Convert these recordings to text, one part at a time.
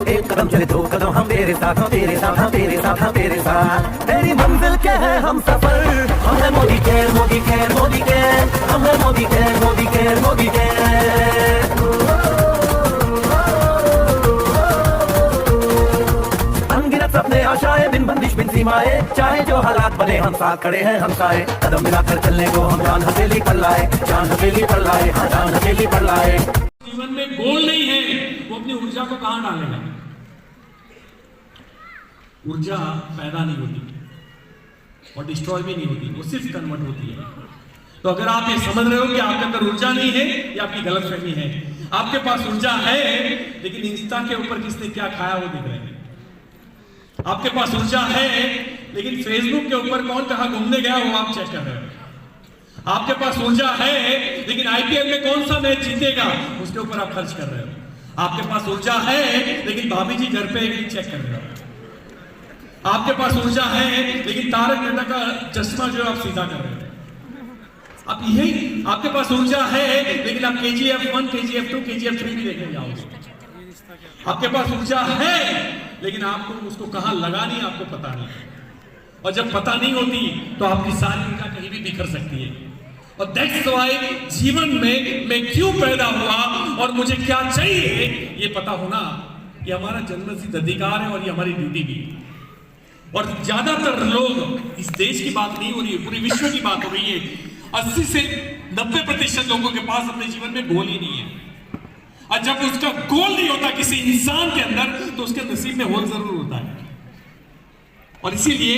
एक कदम चले दो कदम हम तेरे साथ, हम तेरे साथ, हम तेरे साथ, हम तेरे साथ। तेरी मंजिल के है हम सफर, हम है Modi care, Modi care, Modi care, हम है Modi care, Modi care, Modi care. अनगिनत सपने आशाएं, बिन बंदिश बिन सीमाएं, चाहे जो हालात बने हम साथ खड़े हैं हम साए। कदम मिलाकर चलने को हम जान हथेली पर लाए, जान हथेली पर लाए, हाँ जान हथेली पर लाए। जीवन में गोल नहीं है, वो अपनी ऊर्जा को कहां डालेगा? ऊर्जा पैदा नहीं होती और डिस्ट्रॉय भी नहीं होती, वो सिर्फ कन्वर्ट होती है। तो अगर आप ये समझ रहे हो कि आपके अंदर ऊर्जा नहीं है, ये आपकी गलतफहमी है। आपके पास ऊर्जा है, लेकिन इंस्टा के ऊपर किसने क्या खाया वो दिख रहे हैं। आपके पास ऊर्जा है, लेकिन फेसबुक के ऊपर कौन कहां घूमने गया वो आप चेक कर रहे हो। आपके पास ऊर्जा है, लेकिन आईपीएल में कौन सा मैच जीतेगा उसके ऊपर आप खर्च कर रहे हो। आपके पास ऊर्जा है, लेकिन भाभी जी घर पे एक चेक कर रहे हो। आपके पास ऊर्जा है, लेकिन तारक मेहता का चश्मा जो आप सीधा कर रहे हो। आप यही आपके पास ऊर्जा है, लेकिन आप KGF 1, KGF 2, KGF 3 भी देखने जाओगे। आपके पास ऊर्जा है, लेकिन आपको उसको कहां लगानी आपको पता नहीं, और जब पता नहीं होती तो आपकी सारी ऊर्जा कहीं भी बिखर सकती है। और दैट्स व्हाई जीवन में मैं क्यों पैदा हुआ और मुझे क्या चाहिए ये पता होना, ये हमारा जन्मसिद्ध अधिकार है और ये हमारी ड्यूटी भी। और ज्यादातर लोग, इस देश की बात नहीं हो रही है, पूरे विश्व की बात हो रही है, 80 से 90% लोगों के पास अपने जीवन में गोल ही नहीं है। और जब उसका गोल नहीं होता किसी इंसान के अंदर, तो उसके नसीब में होल जरूर होता है। और इसीलिए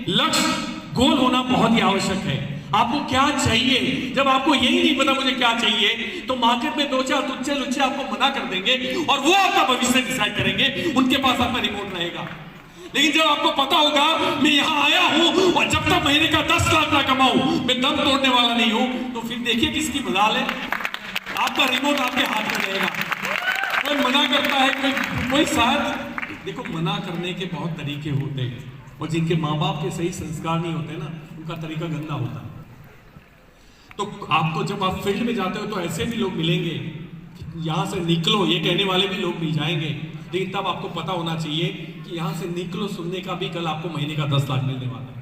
लक्ष्य, गोल होना बहुत ही आवश्यक है। आपको क्या चाहिए, जब आपको यही नहीं पता मुझे क्या चाहिए, तो मार्केट में 2-4 तुच्चे लुच्चे आपको मना कर देंगे और वो आपका भविष्य डिसाइड करेंगे, उनके पास आपका रिमोट रहेगा। लेकिन जब आपको पता होगा मैं यहां आया हूं और जब तक महीने का 10 लाख ना कमाऊं मैं दम तोड़ने वाला नहीं हूं, तो फिर देखिए किसकी मजाल है। आपका रिमोट आपके हाथ में रहेगा। कोई मना करता है, कोई शायद, देखो मना करने के बहुत तरीके होते हैं, और जिनके माँ बाप के सही संस्कार नहीं होते ना, उनका तरीका गंदा होता है। तो आपको जब आप फील्ड में जाते हो तो ऐसे भी लोग मिलेंगे, यहां से निकलो ये कहने वाले भी लोग मिल जाएंगे, लेकिन तब आपको पता होना चाहिए कि यहां से निकलो सुनने का भी कल आपको महीने का 10 लाख मिलने वाला है।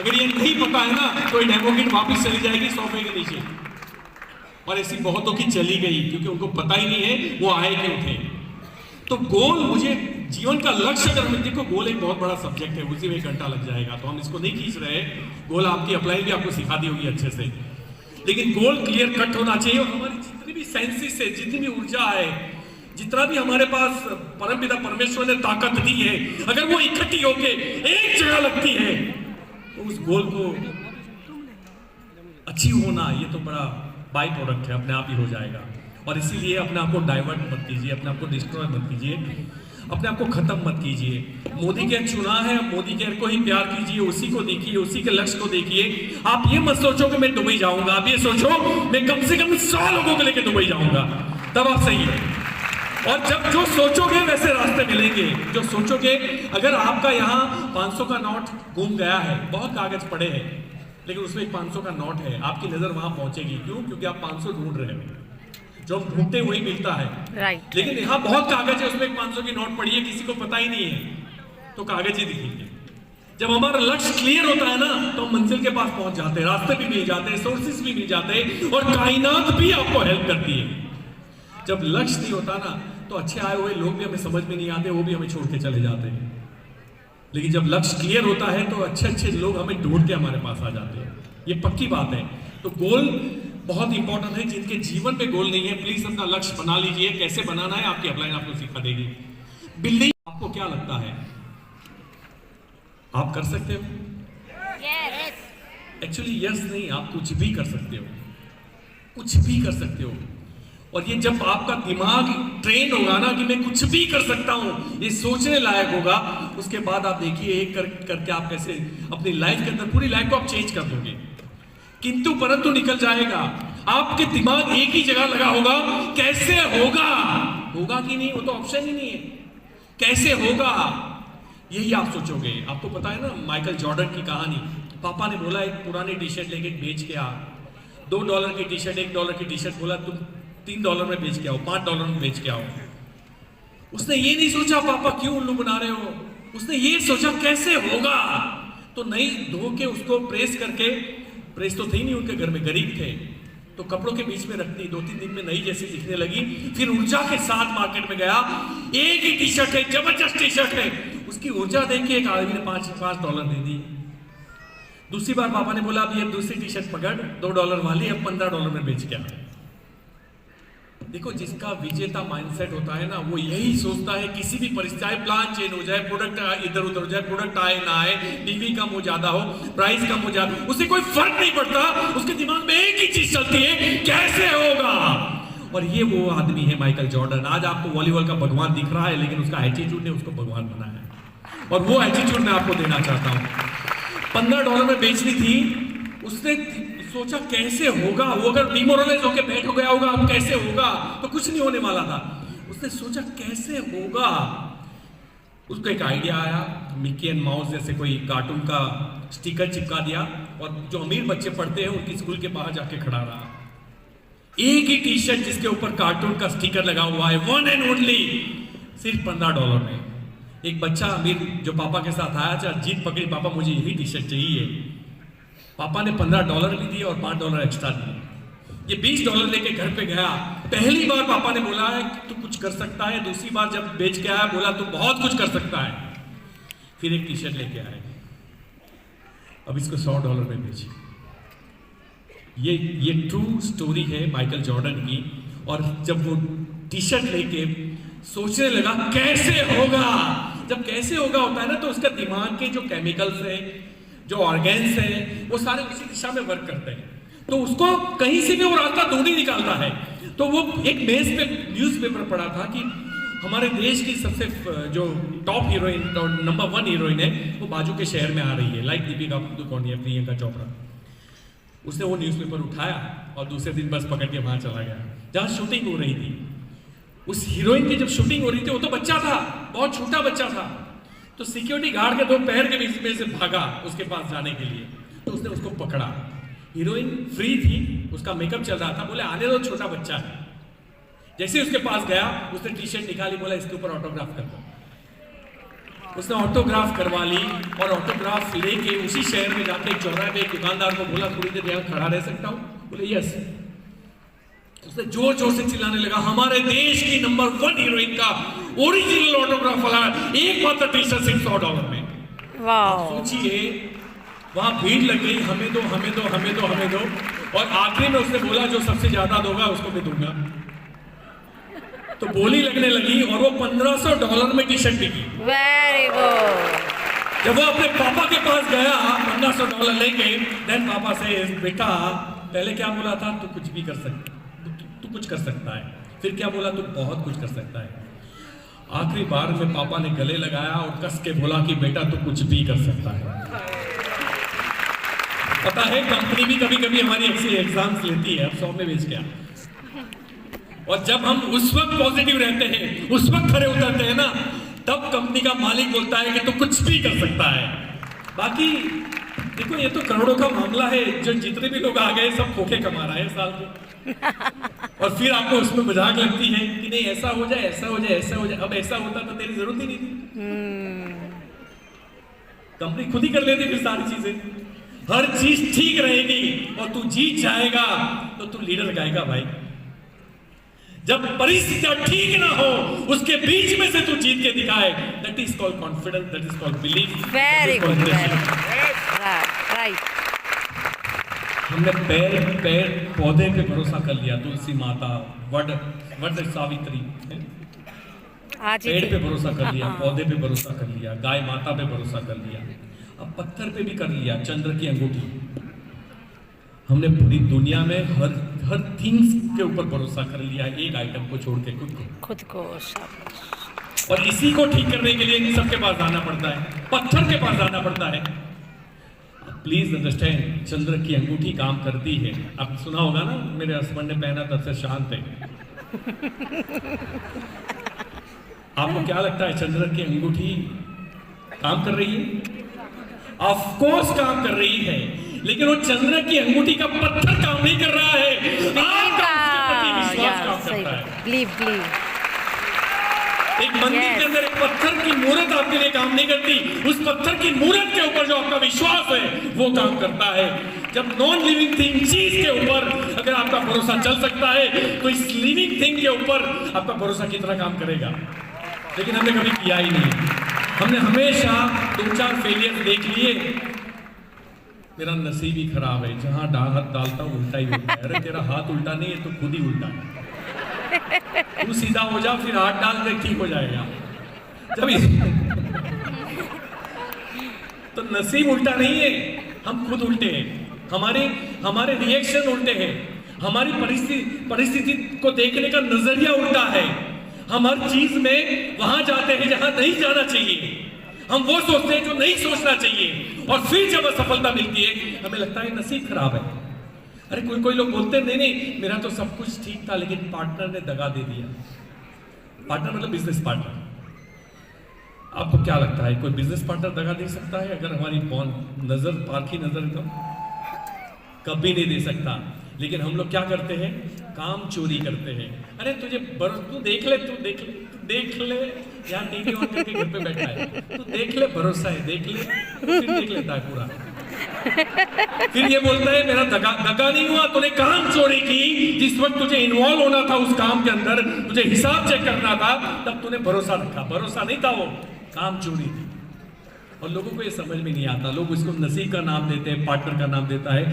अगर ये नहीं पता है ना, तो ये डेमोक्रेट वापस चली जाएगी सोफे के नीचे। और ऐसी बहुतों की चली गई, क्योंकि उनको पता ही नहीं है वो आए क्यों थे। तो गोल, मुझे जीवन का लक्ष्य, अगर हम देखो गोल एक बहुत बड़ा सब्जेक्ट है, उसी में 1 घंटा लग जाएगा, तो हम इसको नहीं खींच रहे। गोल आपकी अप्लाई भी आपको सिखा दी होगी अच्छे से, लेकिन गोल क्लियर कट होना चाहिए। और हमारी जितनी भी सेंसेस है, जितनी भी ऊर्जा है, जितना भी हमारे पास परमपिता परमेश्वर ने ताकत दी है, अगर वो इकट्ठी होके एक जगह लगती है, तो उस गोल को अचीव होना, ये तो बड़ा बाई प्रोडक्ट है, अपने आप ही हो जाएगा। और इसीलिए अपने आप को डाइवर्ट मत कीजिए, अपने आप को डिस्ट्रॉय मत कीजिए, अपने आप को खत्म मत कीजिए। मोदी केयर चुना है, मोदी केयर को ही प्यार कीजिए, उसी को देखिए, उसी के लक्ष्य को देखिए। आप ये मत सोचो कि मैं दुबई जाऊंगा, आप ये सोचो मैं कम से कम 100 लोगों को लेकर दुबई जाऊंगा, तब आप सही है। और जब जो सोचोगे वैसे रास्ते मिलेंगे। जो सोचोगे, अगर आपका यहाँ 500 का नोट गुम गया है, बहुत कागज पड़े हैं, लेकिन उसमें एक 500 का नोट है, आपकी नजर वहां पहुंचेगी। क्यों? क्योंकि आप 500 ढूंढ रहे हो, जो हम ढूंढते वही मिलता है। राइट। लेकिन यहाँ बहुत कागज है, उसमें एक 500 की नोट पड़ी है, किसी को पता ही नहीं है, तो कागज ही दिखेंगे। जब हमारा लक्ष्य क्लियर होता है ना, तो हम मंजिल के पास पहुंच जाते हैं, रास्ते भी मिल जाते हैं, सोर्सेस भी मिल जाते हैं, और कायनात भी आपको हेल्प करती है। जब लक्ष्य नहीं होता ना, तो अच्छे आए हुए लोग भी हमें समझ में नहीं आते, वो भी हमें छोड़ के चले जाते हैं। लेकिन जब लक्ष्य क्लियर होता है, तो अच्छे अच्छे लोग हमें ढूंढ के हमारे पास आ जाते हैं, ये पक्की बात है। तो गोल बहुत इंपॉर्टेंट है। जिनके जीवन पे गोल नहीं है, प्लीज अपना लक्ष्य बना लीजिए। कैसे बनाना है आपकी अपलाइन आपको सिखा देगी। बिल्डिंग, आपको क्या लगता है आप कर सकते हो? एक्चुअली यस नहीं, आप कुछ भी कर सकते हो, कुछ भी कर सकते हो। और ये जब आपका दिमाग ट्रेन होगा ना कि मैं कुछ भी कर सकता हूं, ये सोचने लायक होगा, उसके बाद आप देखिए एक करके आप कैसे अपनी लाइफ के अंदर पूरी लाइफ को आप चेंज कर दोगे। किंतु परंतु निकल जाएगा, आपके दिमाग एक ही जगह लगा होगा, कैसे होगा, होगा कि नहीं, वो तो ऑप्शन ही नहीं है, कैसे होगा यही आप सोचोगे। आपको पता है ना माइकल जॉर्डन की कहानी, पापा ने बोला एक पुरानी टी शर्ट लेके बेच के आ, $2 की टी शर्ट, $1 की टी शर्ट, बोला तुम $3 में बेच के आओ, $5 में बेच के आओ। उसने ये नहीं सोचा पापा क्यों उल्लू बना रहे हो, उसने ये सोचा कैसे होगा। तो नई धो के उसको प्रेस करके, प्रेस तो थी नहीं उनके घर में, गरीब थे, तो कपड़ों के बीच में रखती, 2-3 दिन में नई जैसी दिखने लगी। फिर ऊर्जा के साथ मार्केट में गया, एक ही टी शर्ट है, जबरदस्त टी शर्ट है, उसकी ऊर्जा देख के एक आदमी ने $5 दे दी। दूसरी बार पापा ने बोला अब ये दूसरी टी शर्ट पकड़, $2 वाली, अब $15 में बेच के आ। देखो जिसका विजेता माइंडसेट होता है ना, वो यही सोचता है किसी भी परिस्थिति, प्लान चेंज हो जाए, प्रोडक्ट इधर उधर हो जाए, प्रोडक्ट आए ना आए, टीवी कम हो ज्यादा हो, प्राइस कम हो ज्यादा, उससे कोई फर्क नहीं पड़ता, उसके दिमाग में एक ही चीज चलती है कैसे होगा। और ये वो आदमी है माइकल जॉर्डन। आज आपको वॉलीबॉल का भगवान दिख रहा है, लेकिन उसका एटीट्यूड ने उसको भगवान बनाया, और वो एटीट्यूड मैं आपको देना चाहता हूँ। $15 में बेचनी थी, उसने सोचा कैसे होगा, वो अगर डिमोरलाइज होकर बैठ गया होगा अब कैसे होगा, तो कुछ नहीं होने वाला था। उसने सोचा कैसे होगा, उसको एक आइडिया आया, मिकी एंड माउस जैसे कोई कार्टून का स्टिकर चिपका दिया, और जो अमीर बच्चे पढ़ते हैं उनकी स्कूल के बाहर जाके खड़ा रहा। एक ही टी शर्ट जिसके ऊपर कार्टून का स्टिकर लगा हुआ है, वन एंड ओनली, सिर्फ $15 में। एक बच्चा अमीर जो पापा के साथ आया, जीत पकड़ी, पापा मुझे यही टी शर्ट चाहिए। पापा ने $15 भी दिए और $5 एक्स्ट्रा दिए। ये $20 लेके घर पे गया। पहली बार पापा ने बोला है तू कुछ कर सकता है, दूसरी बार जब बेच के आया बोला तू बहुत कुछ कर सकता है। फिर एक टी शर्ट लेके आए, अब इसको $100 में बेची। ये ट्रू स्टोरी है माइकल जॉर्डन की। और जब वो टी शर्ट लेके सोचने लगा कैसे होगा, जब कैसे होगा होता है ना, तो उसका दिमाग के जो केमिकल्स है, जो ऑर्गेन्स है, वो सारे उसी दिशा में वर्क करते हैं, तो उसको कहीं से भी वो रास्ता ढूंढ ही निकालता है। तो वो एक मेज पे न्यूज़पेपर पढ़ा था कि हमारे देश की सबसे जो टॉप हीरोइन, नंबर 1 हीरोइन है, वो बाजू के शहर में आ रही है, लाइक दीपिका पादुकोण या प्रियंका चोपड़ा। उसने वो न्यूज़पेपर उठाया और दूसरे दिन बस पकड़ के वहां चला गया जहां शूटिंग हो रही थी। उस हीरोइन की जब शूटिंग हो रही थी, वो तो बच्चा था, बहुत छोटा बच्चा था, तो सिक्योरिटी गार्ड के 2 पैर के बीच में से भागा उसके पास जाने के लिए, तो उसने उसको पकड़ा। हीरोइन फ्री थी, उसका मेकअप चल रहा था, बोले आने दो, छोटा बच्चा है। जैसे उसके पास गया, उसने टी शर्ट निकाली, बोला इसके ऊपर ऑटोग्राफ कर दो। उसने ऑटोग्राफ करवा ली, और ऑटोग्राफ लेके उसी शहर में जाके चौराहे पे एक दुकानदार को बोला थोड़ी देर यहाँ खड़ा रह सकता हूँ, बोले यस। उसने जोर जोर से चिल्लाने लगा हमारे देश की नंबर 1 हीरोइन का ओरिजिनल ऑटोग्राफ वाला एकमात्र टी शर्ट सिर्फ $100 में। सोचिए, वहां भीड़ लग गई, हमें दो हमें दो हमें दो हमें दो, और आखिरी में उसने बोला जो सबसे ज्यादा दोगा उसको मैं दूंगा। तो बोली लगने लगी, और वो $1500 में टी शर्ट बिकी। Very good. जब वो अपने पापा के पास गया $1500 लेके, देन पापा से बेटा पहले क्या बोला था, तू कुछ भी कर सकता, तू कुछ कर सकता है। फिर क्या बोला, तू बहुत कुछ कर सकता है। आखिरी बार में पापा ने गले लगाया और कस के बोला कि बेटा तू कुछ भी कर सकता है। पता है कंपनी भी कभी कभी हमारी ऐसी एग्जाम्स लेती है, अब 100 में बेच गया। और जब हम उस वक्त पॉजिटिव रहते हैं, उस वक्त खड़े उतरते हैं ना, तब कंपनी का मालिक बोलता है कि तू कुछ भी कर सकता है। बाकी देखो, ये तो करोड़ों का मामला है, जो जितने भी लोग आ गए सब खोखे कमा रहे हैं साल को। और फिर आपको उसमें मजाक लगती है कि नहीं ऐसा हो जाए, ऐसा हो जाए, ऐसा हो जाए। अब ऐसा होता तो तेरी जरूरत ही नहीं थी, कंपनी खुद ही कर लेती फिर सारी चीजें। हर चीज ठीक रहेगी और तू जीत जाएगा तो तू लीडर गाएगा भाई। जब परिस्थितियां ठीक ना हो, उसके बीच में से तू जीत के दिखाए, that is called confidence, that is called belief. Very good, right. हमने पैर पौधे पे भरोसा कर लिया, तुलसी माता, वट सावित्री, पेड़ पे भरोसा कर लिया, पौधे पे भरोसा कर लिया, गाय माता पे भरोसा कर लिया, अब पत्थर पे भी कर लिया, चंद्र की अंगूठी। हमने पूरी दुनिया में हर थिंग्स के ऊपर भरोसा कर लिया, एक आइटम को छोड़ के खुद को। और इसी को ठीक करने के लिए इन सबके पास जाना पड़ता है, पत्थर के पास जाना पड़ता है। प्लीज अंडरस्टैंड, चंद्र की अंगूठी काम करती है। अब सुना होगा ना, मेरे हस्बैंड ने पहना तब से शांत है। आपको क्या लगता है, चंद्र की अंगूठी काम कर रही है? ऑफ कोर्स काम कर रही है, लेकिन वो चंद्र की अंगूठी का पत्थर काम नहीं कर रहा है, आपका उसके प्रति विश्वास काम करता है। एक मंदिर Yes. के अंदर एक पत्थर की मूर्त आपके लिए काम नहीं करती, उस पत्थर की मूर्त के ऊपर जो आपका विश्वास है वो काम करता है। जब नॉन लिविंग थिंग चीज के ऊपर अगर आपका भरोसा चल सकता है तो इस लिविंग थिंग के ऊपर आपका भरोसा कितना काम करेगा। लेकिन हमने कभी किया ही नहीं। हमने हमेशा 2-4 फेलियर देख लिए, मेरा नसीब ही खराब है, जहां हाथ डालता हूं उल्टा ही होता है। अरे तेरा हाथ उल्टा नहीं है तो खुद ही उल्टा है, तू सीधा हो जा फिर हाथ डाल दे, ठीक हो जाएगा। तो नसीब उल्टा नहीं है, हम खुद उल्टे हैं, हमारे रिएक्शन उल्टे हैं, हमारी परिस्थिति को देखने का नजरिया उल्टा है। हम हर चीज में वहां जाते हैं जहां नहीं जाना चाहिए, हम वो सोचते हैं जो नहीं सोचना चाहिए, और फिर जब असफलता मिलती है हमें लगता है नसीब खराब है। अरे कोई लोग बोलते हैं नहीं मेरा तो सब कुछ ठीक था लेकिन पार्टनर ने दगा दे दिया। पार्टनर मतलब बिजनेस पार्टनर। आपको क्या लगता है कोई बिजनेस पार्टनर दगा दे सकता है अगर हमारी नजर पारखी नजर तो कभी नहीं दे सकता। लेकिन हम लोग क्या करते हैं, काम चोरी करते हैं। अरे तुझे तू देख ले यहाँ टीवी ऑन करके घर पे बैठा है, तू देख ले, भरोसा है, देख ले, फिर देख लेता है पूरा। फिर ये बोलता है मेरा दगा नहीं हुआ, तूने काम चोरी की, जिस वक्त तुझे इन्वॉल्व होना था उस काम के अंदर, तुझे हिसाब चेक करना था, तब तूने भरोसा रखा। भरोसा नहीं था, वो काम चोरी थी। और लोगों को ये समझ में नहीं आता, लोग इसको नसीब का नाम देते हैं, पार्टनर का नाम देता है।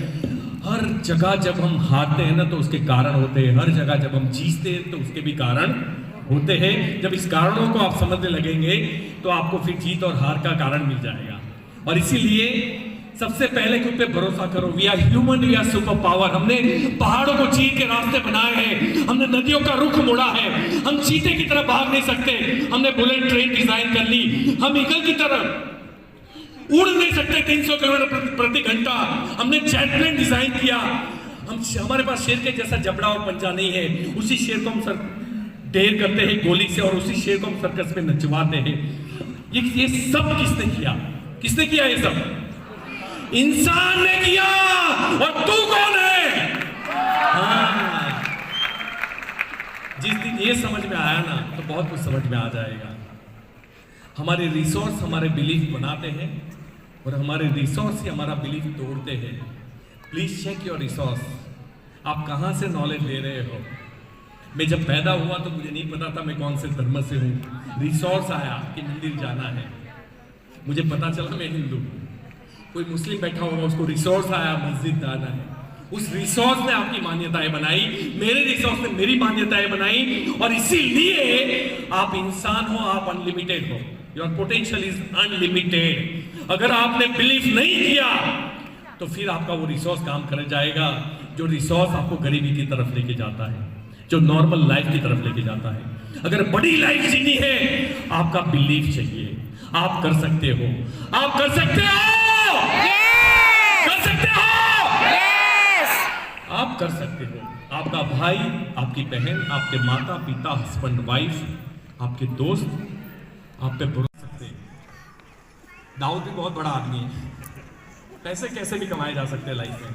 हर जगह जब हम हारते हैं ना तो उसके कारण होते हैं, हर जगह जब हम जीतते हैं तो उसके भी कारण होते हैं। जब इस कारणों को आप समझने लगेंगे तो आपको फिर जीत और हार का कारण मिल जाएगा। और इसीलिए सबसे पहले खुद पे भरोसा करो। We are human, we are super power. हमने पहाड़ों को चीर के रास्ते बनाए हैं, हमने नदियों का रुख मोड़ा है, हम चीते की तरह भाग नहीं सकते, हमने बुलेट ट्रेन डिजाइन कर ली, हम ईगल की तरह उड़ नहीं सकते 300 किलोमीटर प्रति घंटा, हमने जेट प्लेन डिजाइन किया। हमारे पास शेर के जैसा जबड़ा और पंजा नहीं है, उसी शेर को हम ढेर करते हैं गोली से और उसी शेर को हम सर्कस में नचवाते हैं। ये सब किसने किया? किसने किया ये सब? इंसान ने किया। और तू कौन है? हाँ, जिस दिन ये समझ में आया ना तो बहुत कुछ समझ में आ जाएगा। हमारे रिसोर्स हमारे बिलीफ बनाते हैं और हमारे रिसोर्स ही हमारा बिलीफ तोड़ते हैं। प्लीज चेक योर रिसोर्स, आप कहाँ से नॉलेज ले रहे हो। मैं जब पैदा हुआ तो मुझे नहीं पता था मैं कौन से धर्म से हूँ। रिसोर्स आया कि मंदिर जाना है, मुझे पता चला मैं हिंदू। कोई मुस्लिम बैठा होगा उसको रिसोर्स आया मस्जिद जाना है, उस रिसोर्स ने आपकी मान्यताएं बनाई, मेरे रिसोर्स ने मेरी मान्यताएं बनाई। और इसीलिए आप इंसान हो, आप अनलिमिटेड हो, योर पोटेंशियल इज अनलिमिटेड। अगर आपने बिलीव नहीं किया तो फिर आपका वो रिसोर्स काम कर जाएगा, जो रिसोर्स आपको गरीबी की तरफ लेके जाता है, जो नॉर्मल लाइफ की तरफ लेके जाता है। अगर बड़ी लाइफ जीनी है, आपका बिलीफ चाहिए। आप कर सकते हो, आप कर सकते हो, कर सकते हो, आप कर सकते हो। आपका भाई, आपकी बहन, आपके माता पिता, हस्बैंड वाइफ, आपके दोस्त आप पे भरोसा सकते हैं। दाऊद भी बहुत बड़ा आदमी है, पैसे कैसे भी कमाए जा सकते हैं लाइफ में,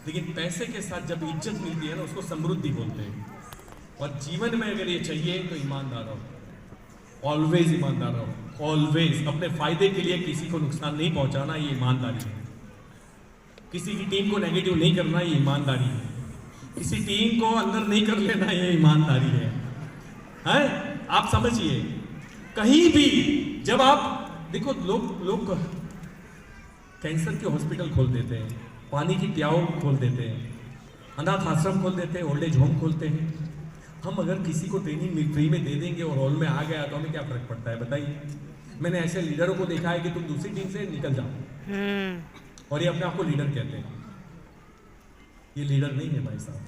लेकिन पैसे के साथ जब इज्जत मिलती है ना उसको समृद्धि बोलते हैं। और जीवन में अगर ये चाहिए तो ईमानदार रहो, ऑलवेज ईमानदार रहो, ऑलवेज। अपने फायदे के लिए किसी को नुकसान नहीं पहुंचाना, ये ईमानदारी है। किसी की टीम को नेगेटिव नहीं करना, ये ईमानदारी है। किसी टीम को अंदर नहीं कर लेना, ये ईमानदारी है। आप समझिए, कहीं भी जब आप देखो, लोग कैंसर के हॉस्पिटल खोल देते हैं, पानी की प्याऊ खोल देते हैं, अनाथ आश्रम खोल देते हैं, ओल्ड एज होम खोलते हैं। हम अगर किसी को ट्रेनिंग फ्री में दे देंगे और हॉल में आ गया तो हमें क्या फर्क पड़ता है बताइए। मैंने ऐसे लीडरों को देखा है कि तुम दूसरी टीम से निकल जाओ और ये अपने आप को लीडर कहते हैं। ये लीडर नहीं है भाई साहब।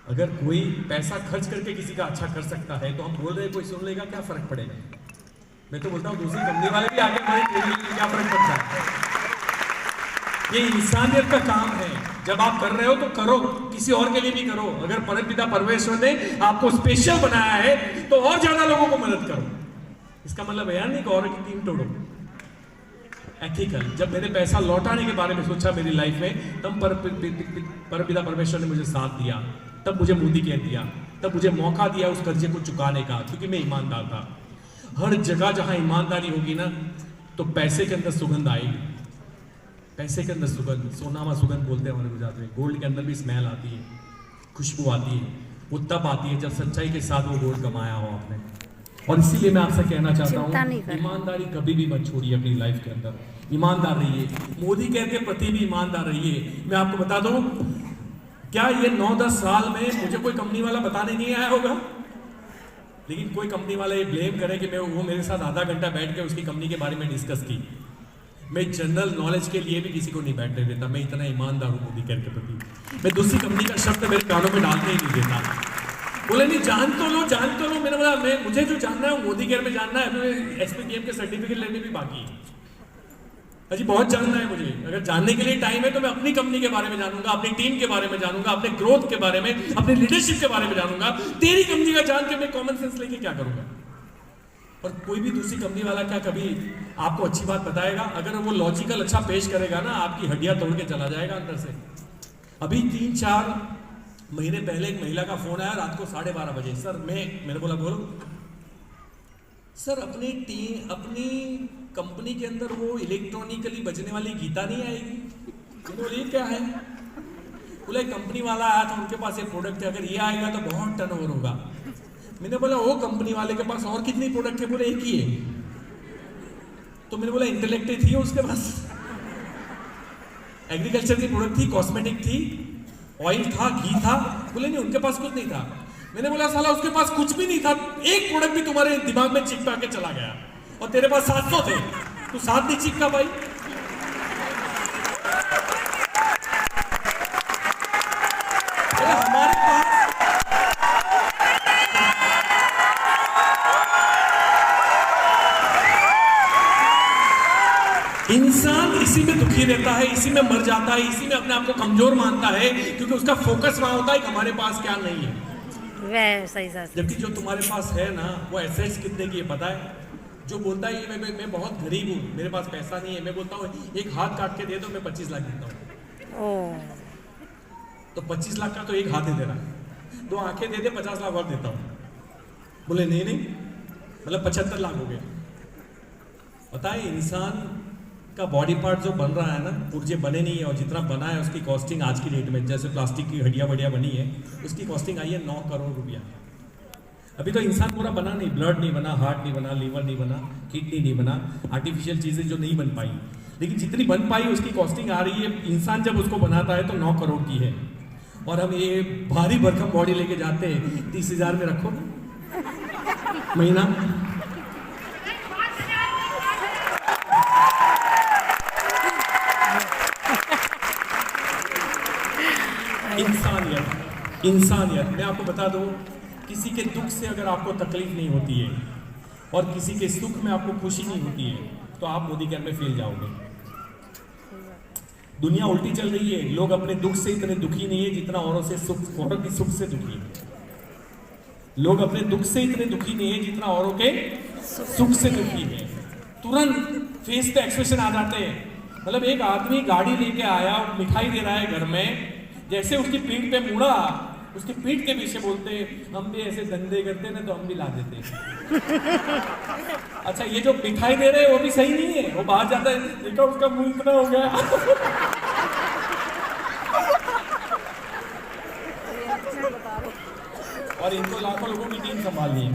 अगर कोई पैसा खर्च करके किसी का अच्छा कर सकता है तो हम बोल रहे हैं कोई सुन लेगा, क्या फर्क पड़ेगा। मैं तो बोलता हूँ दूसरी कंपनी वाले भी आगे बढ़े, क्या फर्क पड़ता है। ये इंसानियत का काम है। जब आप कर रहे हो तो करो, किसी और के लिए भी करो। अगर परमपिता परमेश्वर ने आपको स्पेशल बनाया है तो और ज्यादा लोगों को मदद करो। इसका मतलब है नहीं कि और की टीम तोड़ो। एथिकल। जब मैंने पैसा लौटाने के बारे में सोचा मेरी लाइफ में, तब परमपिता परमेश्वर ने मुझे साथ दिया, तब मुझे मोदी कह दिया तब मुझे मौका दिया उस कर्जे को चुकाने का, क्योंकि मैं ईमानदार था। हर जगह जहां ईमानदारी होगी ना तो पैसे के अंदर सुगंध आएगी। पैसे के अंदर सुगंध, सोनामा सुगंध बोलते हैं हमारे गुजरात में। गोल्ड के अंदर भी स्मेल आती है, खुशबू आती है। वो तब आती है जब सच्चाई के साथ वो गोल्ड कमाया हो आपने। और इसीलिए मैं आपसे कहना चाहता हूँ, ईमानदारी कभी भी मत छोड़िए अपनी लाइफ के अंदर। ईमानदार रहिए, मोदी कहते प्रति भी ईमानदार रहिए। मैं आपको बता दूं, क्या ये 9-10 साल में मुझे कोई कंपनी वाला बताने नहीं आया होगा, लेकिन कोई कंपनी वाला ये ब्लेम करे कि वो मेरे साथ आधा घंटा बैठ के उसकी कंपनी के बारे में डिस्कस की। मैं जनरल नॉलेज के लिए भी किसी को नहीं बैठने देता। मैं इतना ईमानदार हूँ मोदी केयर के प्रति। मैं दूसरी कंपनी का शब्द मेरे कानों में डालने ही नहीं देता। बोले नहीं जान तो लो। मैंने बोला मुझे जो जानना है वो मोदी केयर में जानना है। एसपीकेएम के सर्टिफिकेट लेने भी बाकी है, अजी बहुत जानना है मुझे। अगर जानने के लिए टाइम है तो मैं अपनी कंपनी के बारे में जानूंगा, अपनी टीम के बारे में जानूंगा, अपने ग्रोथ के बारे में, अपने लीडरशिप के बारे में जानूंगा। तेरी कंपनी का जान के मैं कॉमन सेंस लेके क्या करूंगा? और कोई भी दूसरी कंपनी वाला क्या कभी आपको अच्छी बात बताएगा? अगर वो लॉजिकल अच्छा पेश करेगा ना, आपकी हड्डियां तोड़ के चला जाएगा अंदर से। अभी 3-4 महीने पहले एक महिला का फोन आया रात को 12:30 बजे। सर मैंने बोला बोलो सर, अपनी कंपनी के अंदर वो इलेक्ट्रॉनिकली बजने वाली गीता नहीं आएगी? बोले क्या है? बोला कंपनी वाला आया था, उनके पास एक प्रोडक्ट है, अगर ये आएगा तो बहुत टर्नओवर होगा। मैंने बोला वो कंपनी वाले के पास और कितनी प्रोडक्ट है? बोले एक ही है। तो मैंने बोला इंटेलेक्ट थी उसके पास, एग्रीकल्चर की प्रोडक्ट थी, कॉस्मेटिक थी, ऑयल था, घी था? बोले नहीं उनके पास कुछ नहीं था। मैंने बोला साला उसके पास कुछ भी नहीं था, एक प्रोडक्ट भी तुम्हारे दिमाग में चिपका के चला गया और तेरे पास 700 थे, तू 7 नहीं चिपका भाई। हमारे पास इंसान इसी में दुखी रहता है, इसी में मर जाता है, इसी में अपने आप को कमजोर मानता है, क्योंकि उसका फोकस वहां होता है कि हमारे पास क्या नहीं है। सही सही। जबकि जो तुम्हारे पास है ना, वो एसेट्स कितने की है पता है? जो बोलता है मैं बहुत गरीब हूँ, मेरे पास पैसा नहीं है, मैं बोलता हूँ एक हाथ काट के दे दो, मैं 25 लाख देता हूँ। तो 25 लाख का तो एक हाथ ही दे रहा है, 2 आंखें दे दे 50 लाख और देता हूँ। बोले नहीं, मतलब 75 लाख हो गया। पता है इंसान का बॉडी पार्ट जो बन रहा है ना, पुर्जे बने नहीं है, और जितना बना है उसकी कॉस्टिंग आज की डेट में, जैसे प्लास्टिक की हड्डियां बढ़िया बनी है, उसकी कॉस्टिंग आई है 9 करोड़ रुपया। अभी तो इंसान पूरा बना नहीं, ब्लड नहीं बना, हार्ट नहीं बना, लीवर नहीं बना, किडनी नहीं बना, आर्टिफिशियल चीजें जो नहीं बन पाई, लेकिन जितनी बन पाई उसकी कॉस्टिंग आ रही है। इंसान जब उसको बनाता है तो 9 करोड़ की है, और हम ये भारी भरकम बॉडी लेके जाते हैं 30,000 में रखो महीना। इंसानियत मैं आपको बता दूं, किसी के दुख से अगर आपको तकलीफ नहीं होती है और किसी के सुख में आपको खुशी नहीं होती है, तो आप मोदी केयर में फेल जाओगे। दुनिया उल्टी चल रही है, लोग अपने दुख से इतने दुखी नहीं है जितना औरों की सुख से दुखी है। लोग अपने दुख से इतने दुखी नहीं है जितना औरों के सुख से दुखी है। तुरंत फेस पे एक्सप्रेशन आ जाते हैं। मतलब एक आदमी गाड़ी लेके आया, मिठाई दे रहा है घर में, जैसे उसकी पीठ पे मुड़ा, उसकी पीठ के पीछे बोलते हम भी ऐसे धंधे करते ना तो हम भी ला देते। अच्छा ये जो मिठाई दे रहे हैं वो भी सही नहीं है, वो बाहर जाता है, देखा उसका मुंह इतना हो गया। और इनको लाखों लोगों की टीम संभालनी है।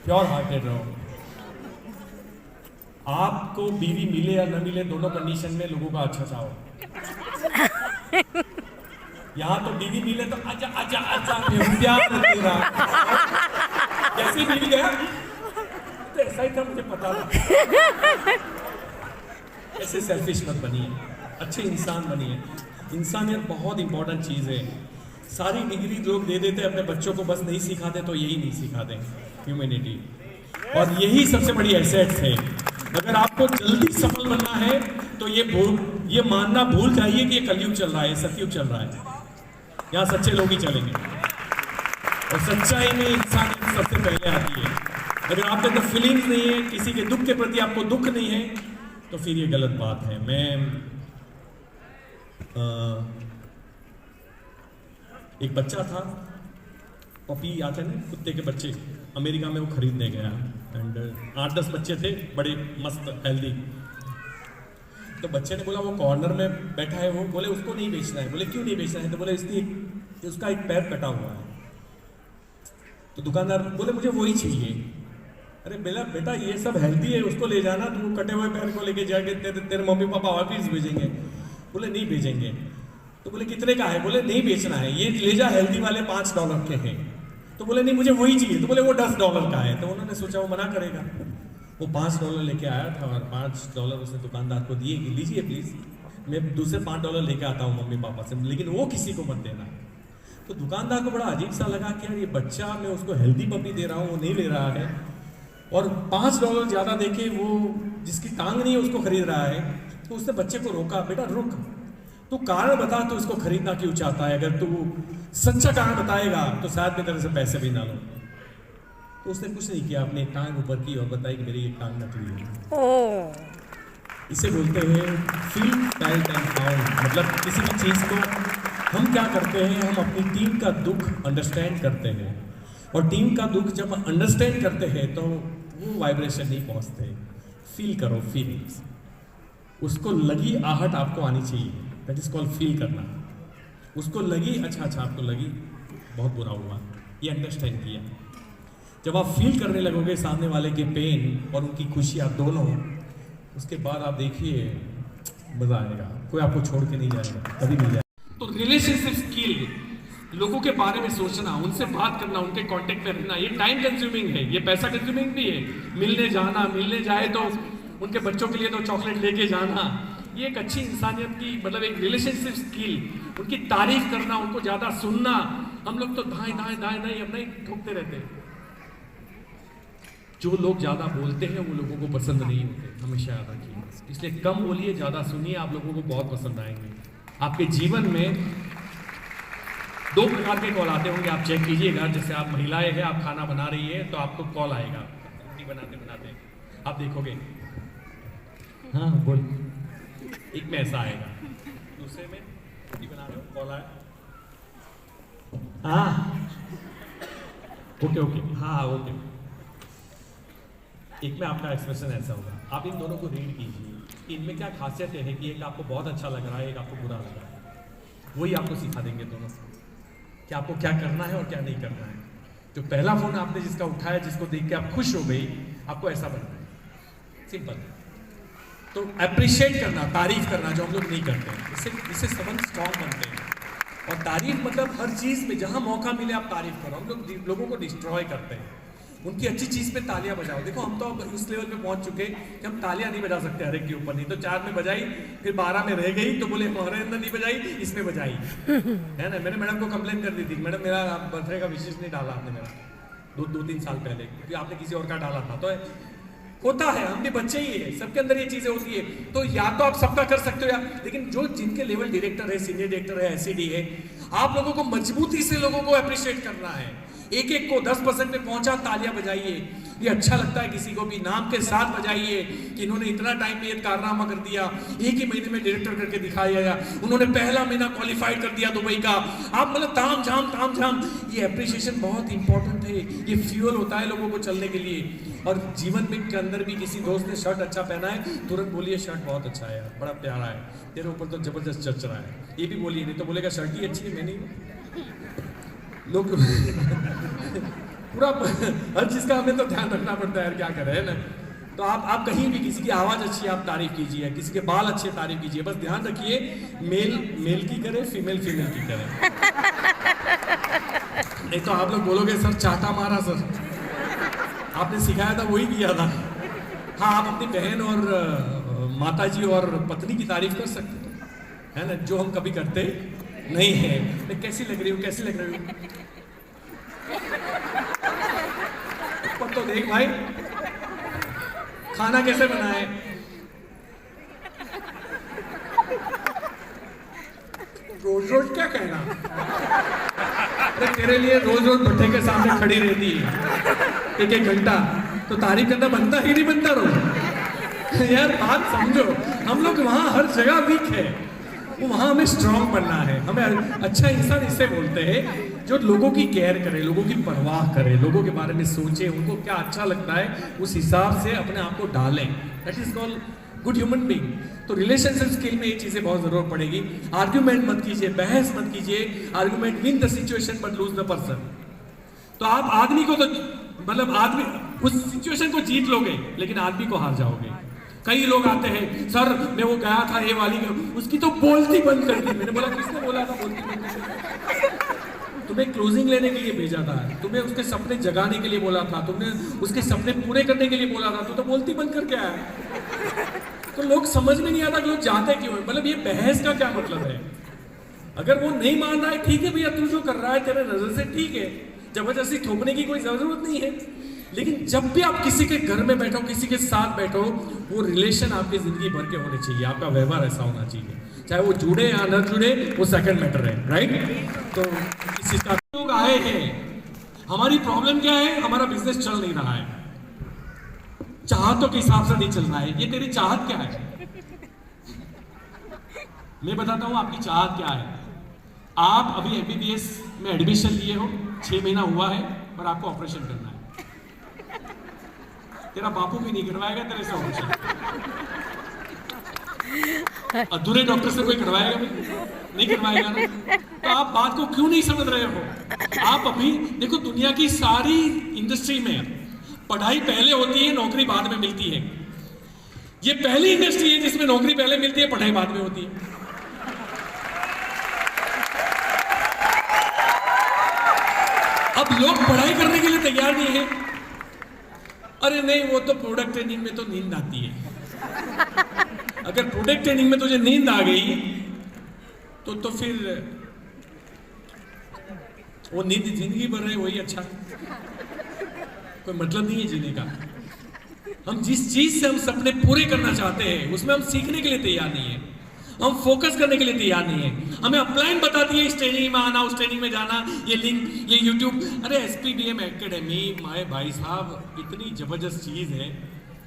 प्योर हार्टेड रहो। आपको बीवी मिले या न मिले, दोनों कंडीशन में लोगों का अच्छा चाहो। यहाँ तो बीवी मिले तो आजा आजा आजा प्यार तेरा, जैसे बीवी गया तो ऐसा ही था, मुझे पता था। ऐसे सेल्फिश मत बनिए, अच्छे इंसान बनिए। इंसानियत बहुत इंपॉर्टेंट चीज है। सारी डिग्री लोग दे देते अपने बच्चों को, बस नहीं सिखाते तो यही नहीं सिखाते, ह्यूमैनिटी। और यही सबसे बड़ी एसेट्स है। अगर आपको जल्दी सफल बनना है तो ये मानना भूल जाइए कि ये कलयुग चल रहा है, सतयुग चल रहा है। यहाँ सच्चे लोग ही चलेंगे, और सच्चाई में इंसानियत सबसे पहले आती है। अगर आपके अंदर फीलिंग्स नहीं है, किसी के दुख के प्रति आपको दुख नहीं है, तो फिर ये गलत बात है। मैं एक बच्चा था, पपी आते हैं कुत्ते के बच्चे, अमेरिका में वो खरीदने गया एंड 8-10 बच्चे थे बड़े मस्त हेल्दी। तो बच्चे ने बोला वो कॉर्नर में बैठा है, वो बोले उसको नहीं बेचना है। बोले क्यों नहीं बेचना है? तो बोले इसलिए उसका एक पैर कटा हुआ है। तो दुकानदार बोले मुझे वही चाहिए। अरे बेटा ये सब हेल्दी है, उसको ले जाना, तू कटे हुए पैर को लेके जाके तेरे मम्मी पापा ऑफिस भेजेंगे। बोले नहीं भेजेंगे। तो बोले कितने का है? बोले नहीं बेचना है, ये ले जा, हेल्दी वाले $5 के हैं। तो बोले नहीं मुझे वही चाहिए। तो बोले वो $10 का है। तो उन्होंने सोचा वो मना करेगा। वो $5 लेके आया था और $5 उसने दुकानदार को दिए कि लीजिए प्लीज, मैं दूसरे $5 लेके आता हूँ मम्मी पापा से, लेकिन वो किसी को मत देना। तो दुकानदार को बड़ा अजीब सा लगा कि यार ये बच्चा, मैं उसको हेल्दी पपी दे रहा हूँ, वो नहीं ले रहा है, और $5 ज्यादा देके वो जिसकी टांग नहीं है उसको खरीद रहा है। तो उसने बच्चे को रोका, बेटा रुक, तू कारण बता, तू इसको खरीदना क्यों चाहता है? अगर तू सच्चा कारण बताएगा तो शायद मैं तेरे से पैसे भी ना लूं। तो उसने कुछ नहीं किया, अपनी टांग ऊपर की और बताई कि मेरी एक टांग नकली है। इसे बोलते हैं फील फेल्ट एंड फाउंड। मतलब किसी भी चीज को हम क्या करते हैं, हम अपनी टीम का दुख अंडरस्टैंड करते हैं, और टीम का दुख जब अंडरस्टैंड करते हैं तो वो वाइब्रेशन नहीं पहुंचते। फील करो, फीलिंग्स, उसको लगी आहट आपको आनी चाहिए, दैट इज कॉल्ड फील करना। उसको लगी अच्छा आपको लगी बहुत बुरा हुआ, ये अंडरस्टैंड किया। जब आप फील करने लगोगे सामने वाले के पेन और उनकी खुशी, आप दोनों, उसके बाद आप देखिए मजा आएगा, कोई आपको छोड़ के नहीं जाएगा, कभी नहीं जाएगा। तो रिलेशनशिप स्किल, लोगों के बारे में सोचना, उनसे बात करना, उनके कांटेक्ट में रहना, ये टाइम कंज्यूमिंग है, ये पैसा कंज्यूमिंग भी है। मिलने जाना, मिलने जाए तो उनके बच्चों के लिए तो चॉकलेट लेके जाना, ये एक अच्छी इंसानियत की मतलब एक रिलेशनशिप स्किल। उनकी तारीफ करना, उनको ज्यादा सुनना। हम लोग तो दाएं नहीं, अब नहीं ठोकते रहते हैं। जो लोग ज्यादा बोलते हैं वो लोगों को पसंद नहीं होते, हमेशा याद रखिए। इसलिए कम बोलिए, ज्यादा सुनिए, आप लोगों को बहुत पसंद आएंगे। आपके जीवन में 2 प्रकार के कॉल आते होंगे, आप चेक कीजिएगा। जैसे आप महिलाएं हैं, आप खाना बना रही है तो आपको कॉल आएगा, रोटी बनाते आप देखोगे, हाँ बोल। एक में ऐसा आएगा, दूसरे में रोटी बना रहे हो, कॉल आया, हाँ ओके, हाँ ओके। एक में आपका एक्सप्रेशन ऐसा होगा। आप इन दोनों को रीड कीजिए कि इनमें क्या खासियत है कि एक आपको बहुत अच्छा लग रहा है, एक आपको बुरा लग रहा है। वही आपको सिखा देंगे दोनों कि आपको क्या करना है और क्या नहीं करना है। जो पहला फोन आपने जिसका उठाया, जिसको देख के आप खुश हो गई, आपको ऐसा बनना है, सिंपल। तो अप्रिशिएट करना, तारीफ करना, जो हम लोग नहीं करते हैं, इससे संबंध स्ट्रॉन्ग बनते हैं। और तारीफ मतलब हर चीज में जहां मौका मिले आप तारीफ करो। हम लोग लोगों को डिस्ट्रॉय करते हैं, उनकी अच्छी चीज पे तालियां बजाओ। देखो हम तो अब उस लेवल पे पहुंच चुके कि हम तालियां नहीं बजा सकते हर एक के ऊपर। नहीं तो 4 में बजाई, फिर 12 में रह गई तो बोले हमारे अंदर नहीं बजाई, इसमें बजाई, है ना। मैंने मैडम को कंप्लेन कर दी थी, मैडम मेरा बर्थडे का विशेष नहीं डाला आपने मेरा 2-3 साल पहले, क्योंकि आपने किसी और का डाला था। तो होता है, हम भी बच्चे ही है, सबके अंदर ये चीजें होती है। तो या तो आप सबका कर सकते हो, या लेकिन जो जिनके लेवल डायरेक्टर है, सीनियर डायरेक्टर है, एसईडी है, आप लोगों को मजबूती से लोगों को अप्रिशिएट करना है। एक एक को 10% पे पहुंचा, तालियां बजाइए। ये अच्छा लगता है किसी को भी, नाम के साथ बजाइए कि इन्होंने इतना टाइम में ये कारनामा कर दिया, एक ही महीने में डायरेक्टर करके दिखाया, उन्होंने पहला महीना क्वालिफाइड कर दिया दुबई का। आप मतलब ताम झाम, ये अप्रिशिएशन बहुत इंपॉर्टेंट है। ये फ्यूल होता है लोगों को चलने के लिए। और जीवन में के अंदर भी किसी दोस्त ने शर्ट अच्छा पहना है, तुरंत बोलिए शर्ट बहुत अच्छा है यार, बड़ा प्यारा है, तेरे ऊपर तो जबरदस्त चर्च रहा है, ये भी बोलिए। नहीं तो बोलेगा शर्ट ही अच्छी है, मैं नहीं। लोग पूरा हर चीज का हमें तो ध्यान रखना पड़ता है यार, क्या करें, है ना। तो आप कहीं भी किसी की आवाज अच्छी है आप तारीफ कीजिए, किसी के बाल अच्छे तारीफ कीजिए। बस ध्यान रखिए, मेल की करे, फीमेल की करे। नहीं तो आप लोग बोलोगे सर चाटा मारा सर, आपने सिखाया था वही किया था। हाँ, आप अपनी बहन और माताजी और पत्नी की तारीफ कर सकते हैं, है ना, जो हम कभी करते नहीं है। कैसी लग रही हूँ, ऊपर तो देख भाई, खाना कैसे बना है, रोज क्या कहना। अरे तेरे लिए रोज भट्टे के सामने खड़ी रहती है 1-1 घंटा, तो तारीफ करना बनता ही नहीं बनता रोज। यार बात समझो, हम लोग वहां हर जगह वीक है। वो वहां हमें स्ट्रांग बनना है। हमें अच्छा इंसान इससे बोलते हैं जो लोगों की केयर करे, लोगों की परवाह करे, लोगों के बारे में सोचे, उनको क्या अच्छा लगता है उस हिसाब से अपने आप को डालें। That is called good human being. तो रिलेशनशिप स्किल में ये चीजें बहुत जरूरत पड़ेगी। आर्ग्यूमेंट मत कीजिए, बहस मत कीजिए। Argument win the situation but lose the person. तो आप आदमी को तो मतलब आदमी उस सिचुएशन को जीत लोगे लेकिन आदमी को हार जाओगे। कई लोग आते हैं, सर मैं वो गया था ये वाली, उसकी तो बोलती बंद कर दी। मैंने बोला किसने बोला था बोलती बंद कर दी? तुम्हें क्लोजिंग लेने के लिए भेजा था, तुम्हें उसके सपने जगाने के लिए बोला था, तुमने उसके सपने पूरे करने के लिए बोला था, तो बोलती बंद करके आया। तो लोग समझ में नहीं आता कि लोग जाते क्यों है। मतलब ये बहस का क्या मतलब है? अगर वो नहीं मान रहा है ठीक है भैया, तू जो कर रहा है तेरे नजर से ठीक है, जबरदस्ती थोपने की कोई जरूरत नहीं है। लेकिन जब भी आप किसी के घर में बैठो, किसी के साथ बैठो, वो रिलेशन आपकी जिंदगी भर के होने चाहिए। आपका व्यवहार ऐसा होना चाहिए, चाहे वो जुड़े या न जुड़े, वो सेकंड मैटर है, राइट? तो इस चीज का लोग आए हैं। हमारी प्रॉब्लम क्या है? हमारा बिजनेस चल नहीं रहा है, चाहतों के हिसाब से नहीं चल रहा है। ये तेरी चाहत क्या है? मैं बताता हूं आपकी चाहत क्या है। आप अभी एमबीबीएस में एडमिशन लिए हो, 6 महीना हुआ है और आपको ऑपरेशन करना है। तेरा बापू भी नहीं करवाएगा तेरे से ऑपरेशन। अधूरे डॉक्टर से कोई करवाएगा भी नहीं करवाएगा ना। तो आप बात को क्यों नहीं समझ रहे हो? आप अभी देखो, दुनिया की सारी इंडस्ट्री में पढ़ाई पहले होती है, नौकरी बाद में मिलती है। ये पहली इंडस्ट्री है जिसमें नौकरी पहले मिलती है, पढ़ाई बाद में होती है। अब लोग पढ़ाई करने के लिए तैयार नहीं है। अरे नहीं, वो तो प्रोडक्ट ट्रेनिंग में तो नींद आती है। अगर प्रोडक्ट ट्रेनिंग में तुझे नींद आ गई तो फिर वो नींद जिंदगी भर रहे वही अच्छा, कोई मतलब नहीं है जीने का। हम जिस चीज से हम सपने पूरे करना चाहते हैं उसमें हम सीखने के लिए तैयार नहीं है, हम फोकस करने के लिए तैयार नहीं है। हमें अपलाइन बताती है इस ट्रेनिंग में आना, उस ट्रेनिंग में जाना, ये लिंक, ये यूट्यूब। अरे एसपीबीएम एकेडमी, माय भाई साहब, इतनी जबरदस्त चीज है।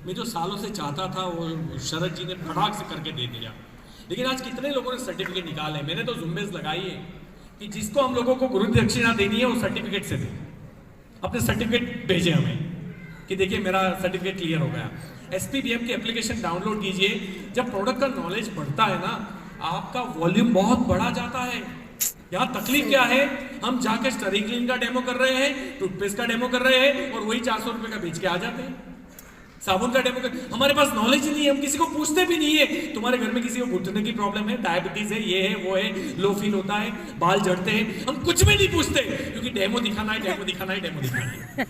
मैं जो सालों से चाहता था वो शरद जी ने फटाक से करके दे दिया। लेकिन आज कितने लोगों ने सर्टिफिकेट निकाले। मैंने तो जुम्मेश लगाई है कि जिसको हम लोगों को गुरु दक्षिणा देनी है वो सर्टिफिकेट से दे। अपने सर्टिफिकेट भेजे हमें कि देखिए मेरा सर्टिफिकेट क्लियर हो गया। एसपीबीएम की एप्लीकेशन डाउनलोड कीजिए। जब प्रोडक्ट का नॉलेज बढ़ता है ना, आपका वॉल्यूम बहुत बढ़ा जाता है। यहाँ तकलीफ क्या है? हम जाके स्टरिंग क्लीन का डेमो कर रहे हैं, टूथपेस्ट का डेमो कर रहे हैं और वही 400 रुपए का बेच के आ जाते हैं। साबुन का डेमो कर, हमारे पास नॉलेज ही नहीं है, हम किसी को पूछते भी नहीं है। तुम्हारे घर में किसी को घुटने की प्रॉब्लम है, डायबिटीज है, ये है, वो है, लो फील होता है, बाल झड़ते हैं, हम कुछ भी नहीं पूछते क्योंकि डेमो दिखाना है, डेमो दिखाना है, डेमो दिखाना है।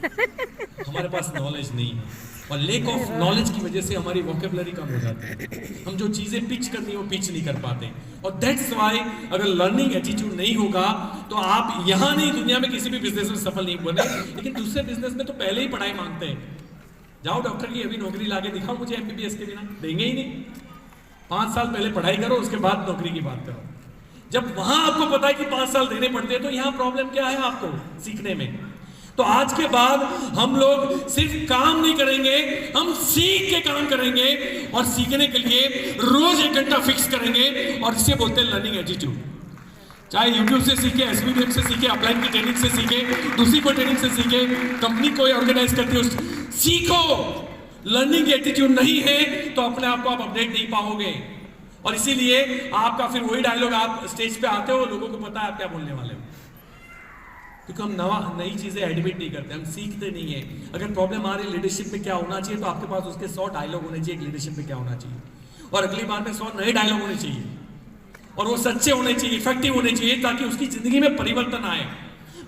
हमारे पास नॉलेज नहीं है और लेक ऑफ नॉलेज की वजह से हमारी वोकेबलरी कम हो जाती है। हम जो चीजें पिच करनी है वो पिच नहीं कर पाते। और दैट्स व्हाई अगर लर्निंग एटीट्यूड नहीं होगा तो आप यहाँ नहीं, दुनिया में किसी भी बिजनेस में सफल नहीं बने। लेकिन दूसरे बिजनेस में तो पहले ही पढ़ाई मांगते हैं। जाओ डॉक्टर की अभी नौकरी लाके दिखाओ मुझे एमबीबीएस के बिना, देंगे ही नहीं। 5 साल पहले पढ़ाई करो, उसके बाद नौकरी की बात करो। जब वहां आपको पता है कि 5 साल देने पड़ते हैं तो यहाँ प्रॉब्लम क्या है आपको सीखने में? तो आज के बाद हम लोग सिर्फ काम नहीं करेंगे, हम सीख के काम करेंगे और सीखने के लिए रोज 1 घंटा फिक्स करेंगे और इसे बोलते हैं लर्निंग एटीट्यूड। चाहे यूट्यूब से सीखे, एसबीबीएम से सीखे, अपलाइन की ट्रेनिंग से सीखे, दूसरी कोई ट्रेनिंग से सीखे, कंपनी कोई ऑर्गेनाइज करती है सीखो। लर्निंग एटीट्यूड नहीं है तो अपने आप को आप अपडेट नहीं पाओगे। और इसीलिए आपका फिर वही डायलॉग, आप स्टेज पे आते हो, लोगों को पता है आप क्या बोलने वाले हो, क्योंकि हम नई चीजें एडमिट नहीं करते, हम सीखते नहीं है। अगर प्रॉब्लम आ रही है लीडरशिप में क्या होना चाहिए तो आपके पास उसके 100 डायलॉग होने चाहिए, लीडरशिप में क्या होना चाहिए। और अगली बार में 100 नए डायलॉग होने चाहिए और वो सच्चे होने चाहिए, इफेक्टिव होने चाहिए, ताकि उसकी जिंदगी में परिवर्तन आए।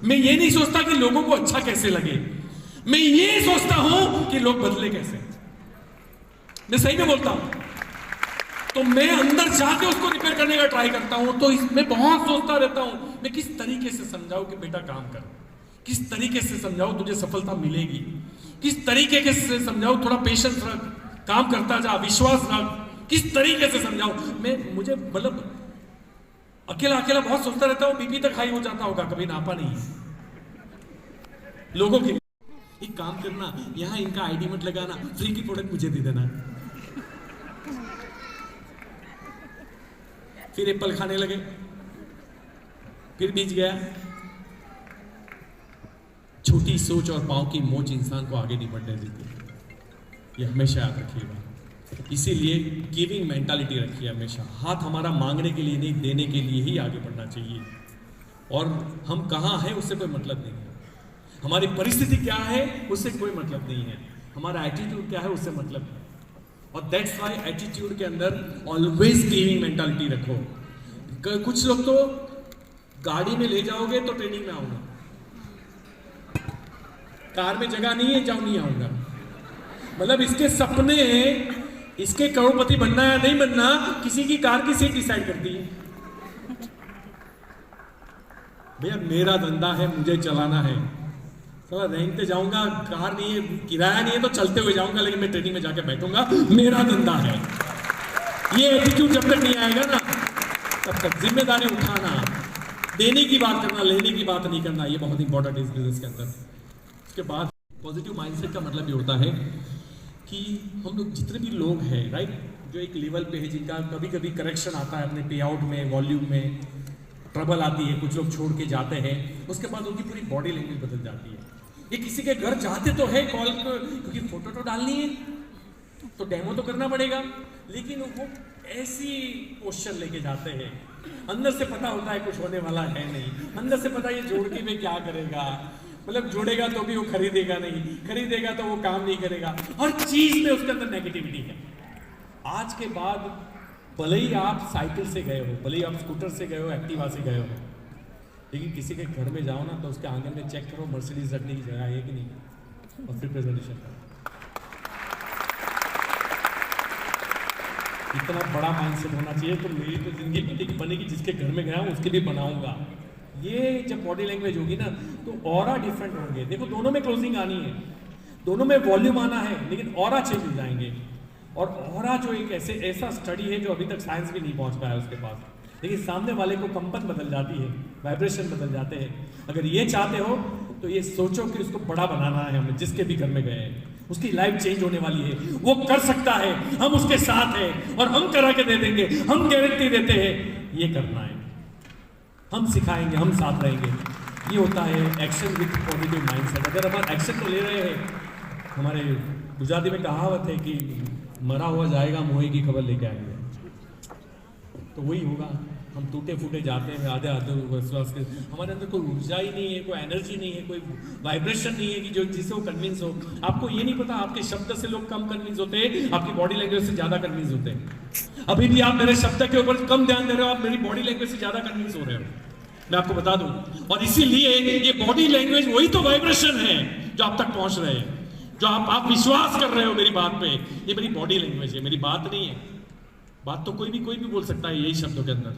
मैं ये नहीं सोचता कि लोगों को अच्छा कैसे लगे, मैं ये सोचता हूं कि लोग बदले कैसे। मैं सही में बोलता हूं तो मैं अंदर जाके उसको रिपेयर करने का ट्राई करता हूं। तो मैं बहुत सोचता रहता हूं मैं किस तरीके से समझाऊं कि बेटा काम कर, किस तरीके से समझाऊं तुझे सफलता मिलेगी, किस तरीके से समझाऊं थोड़ा पेशेंस रख, काम करता जा, विश्वास रख, किस तरीके से समझाऊं। मुझे मतलब अकेला बहुत सोचता रहता हूं, बीपी तक हाई हो जाता होगा, कभी नापा नहीं लोगों के। एक काम करना, यहाँ इनका आईडी मत लगाना, फ्री की प्रोडक्ट मुझे दे देना। फिर एप्पल खाने लगे, फिर बीच गया। छोटी सोच और पाँव की मोच इंसान को आगे नहीं बढ़ने देती, ये हमेशा याद रखिएगा। इसीलिए गिविंग मेंटालिटी रखिए हमेशा। हाथ हमारा मांगने के लिए नहीं, देने के लिए ही आगे बढ़ना चाहिए। और हम कहाँ हैं उससे कोई मतलब नहीं है, हमारी परिस्थिति क्या है उससे कोई मतलब नहीं है, हमारा एटीट्यूड क्या है उससे मतलब है। और दैट्स वाई एटीट्यूड के अंदर ऑलवेज गिविंग मेंटालिटी रखो। कुछ लोग तो गाड़ी में ले जाओगे तो ट्रेनिंग में आऊंगा, कार में जगह नहीं है जाओ नहीं आऊंगा। मतलब इसके सपने हैं, इसके करोड़पति बनना या नहीं बनना किसी की कार की सीट डिसाइड करती है। भैया मेरा धंधा है, मुझे चलाना है, थोड़ा रेंट पे जाऊंगा, कार नहीं है, किराया नहीं है तो चलते हुए जाऊंगा, लेकिन मैं ट्रेनिंग में जाके बैठूंगा, मेरा धंधा है। ये एटीट्यूड जब तक नहीं आएगा ना तब तक जिम्मेदारी उठाना, देने की बात करना, लेने की बात नहीं करना, ये बहुत इंपॉर्टेंट है इस बिजनेस के अंदर। उसके बाद पॉजिटिव माइंडसेट का मतलब ये होता है कि हम लोग जितने भी लोग हैं राइट, जो एक लेवल पे है, जिनका कभी कभी करेक्शन आता है अपने पे आउट में, वॉल्यूम में ट्रबल आती है, कुछ लोग छोड़ के जाते हैं, उसके बाद उनकी पूरी बॉडी लैंग्वेज बदल जाती है। ये किसी के घर जाते तो है कॉल पर, क्योंकि फोटो तो डालनी है तो डेमो तो करना पड़ेगा, लेकिन वो ऐसी पोस्चर लेके जाते हैं, अंदर से पता होता है कुछ होने वाला है नहीं, अंदर से पता है ये जोड़ के में क्या करेगा, मतलब जोड़ेगा तो भी वो खरीदेगा नहीं, खरीदेगा तो वो काम नहीं करेगा, हर चीज में उसके अंदर नेगेटिविटी है। आज के बाद भले ही आप साइकिल से गए हो, भले ही आप स्कूटर से गए हो, एक्टिवा से गए हो, लेकिन किसी के घर में जाओ ना तो उसके आंगन में चेक करो मर्सिडीज रखने की जगह है कि नहीं, और फिर प्रेजेंटेशन करो। इतना बड़ा माइंडसेट होना चाहिए। तो मेरी तो जिंदगी बनेगी, जिसके घर में गया हूँ उसके लिए बनाऊंगा। ये जब बॉडी लैंग्वेज होगी ना तो ऑरा डिफरेंट होंगे। देखो दोनों में क्लोजिंग आनी है, दोनों में वॉल्यूम आना है, लेकिन ऑरा चेंज हो जाएंगे। और ऑरा जो एक ऐसा स्टडी है जो अभी तक साइंस भी नहीं पहुंच पाया उसके पास, लेकिन सामने वाले को कंपन बदल जाती है, वाइब्रेशन बदल जाते हैं। अगर ये चाहते हो तो ये सोचो कि उसको बड़ा बनाना है, हमें जिसके भी घर में गए हैं उसकी लाइफ चेंज होने वाली है, वो कर सकता है, हम उसके साथ हैं और हम करा के दे देंगे, हम गारंटी देते हैं। ये करना है, हम सिखाएंगे, हम साथ रहेंगे। ये होता है एक्शन विथ पॉजिटिव माइंडसेट। अगर हम एक्शन तो ले रहे हैं, हमारे गुजराती में कहावत है कि मरा हुआ जाएगा मुहे की खबर लेके आएंगे, तो वही होगा। हम टूटे फूटे जाते हैं, आधे आधे विश्वास के, हमारे अंदर कोई ऊर्जा ही नहीं है, कोई एनर्जी नहीं है, कोई वाइब्रेशन नहीं है कि जो जिससे वो कन्विंस हो। आपको ये नहीं पता आपके शब्द से लोग कम कन्विंस होते हैं, आपकी बॉडी लैंग्वेज से ज्यादा कन्विंस होते हैं। अभी भी आप मेरे शब्द के ऊपर कम ध्यान दे रहे हो, आप मेरी बॉडी लैंग्वेज से ज्यादा कन्विंस हो रहे हो, मैं आपको बता दूं। और इसीलिए ये बॉडी लैंग्वेज वही तो वाइब्रेशन है जो आप तक पहुंच रहे हैं, जो आप विश्वास कर रहे हो मेरी बात पे, ये मेरी बॉडी लैंग्वेज है, मेरी बात नहीं है। बात तो कोई भी बोल सकता है यही शब्दों के अंदर,